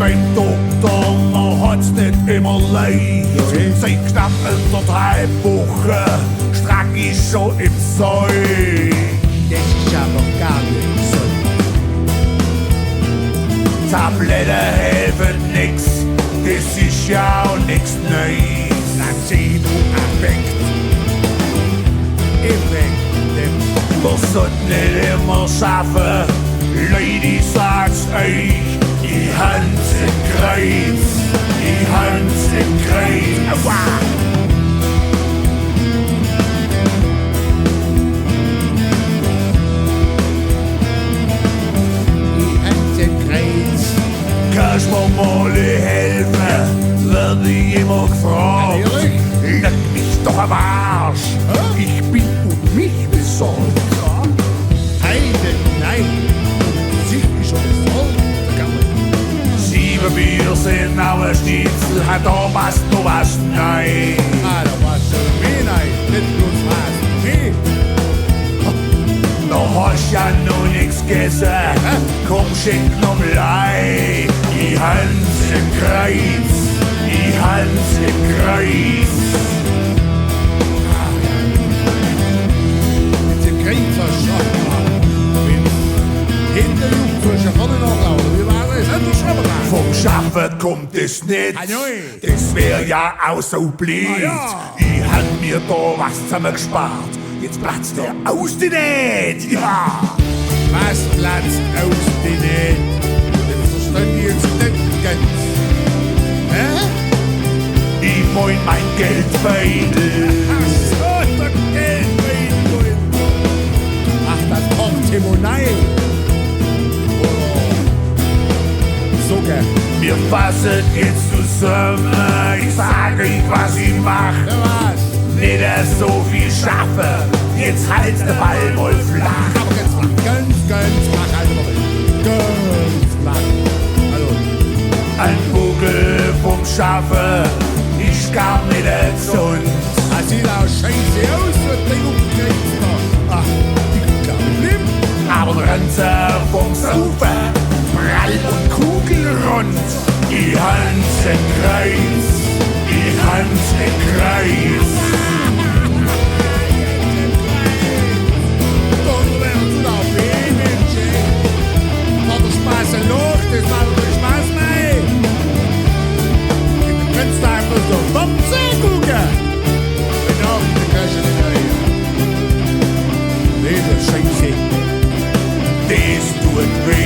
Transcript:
beim Doktor, man hat's nicht immer leicht. Seit knapp unter 3 Wochen strack ich schon im Zeug. Das ist aber gar nicht gesund. Tabletten helfen nix, das ist ja auch nix Neues. Placebo-Effekt. Man sollte nicht immer schaffen, Leute, ich sag's euch, die Hand im Greiz, die Hand im Greiz. Aua! Kannst mir mal helfen, werd ich immer gefragt. Leck mich doch am Arsch, ich bin um mich besorgt. Nein, sicher schon besorgt. 7 Bier sind auch ein Schnitzel, hat da was, du was, nein. Da warst du mehr, nein, nicht bloß was, nee. Da hast ja noch nix gegessen, komm, schenk noch mal. Die Hand im Greiz, die Hand im Greiz. Mit dem Greizer Schaffer. Hinter dem Frische vorne noch lauter. Wie war das? Hinter der Schaffer. Vom Schaffen kommt es nicht, das wär ja auch so blöd. Ich hab mir da was zusammengespart, jetzt platzt der aus die Näht. Ja. Was platzt aus die Näht? Das verstehe ich jetzt nicht ganz. Hä? Ich mein Geldbeutel. Ach so, der Geldbeutel. Ach, das Portemonnaie. So gern. Wir fassen jetzt zusammen, ich sage euch, was ich mach. Ja, was? Nicht so viel schaffen, jetzt halt den Ball mal flach. Aber ganz flach, ganz flach, halt mal. Ganz flach. Hallo. Ein Vogel vom Schaffen ist gar nicht gesund. Das sieht auch scheiße aus, was Ding umgekriegt da. Ach, ich glaub, ich blieb. Aber der Renzer vom Saufen, prall und kugelrund. Die Hand im Greiz, die Hand im Greiz. Doch, werden du da Baby, hat der Spaß ein Loch, das macht doch Spaß mehr. Du kannst da einfach so Bumsen gucken. Genau, die kannst du nicht rein. Nee, das ist scheiße. Das tut weh.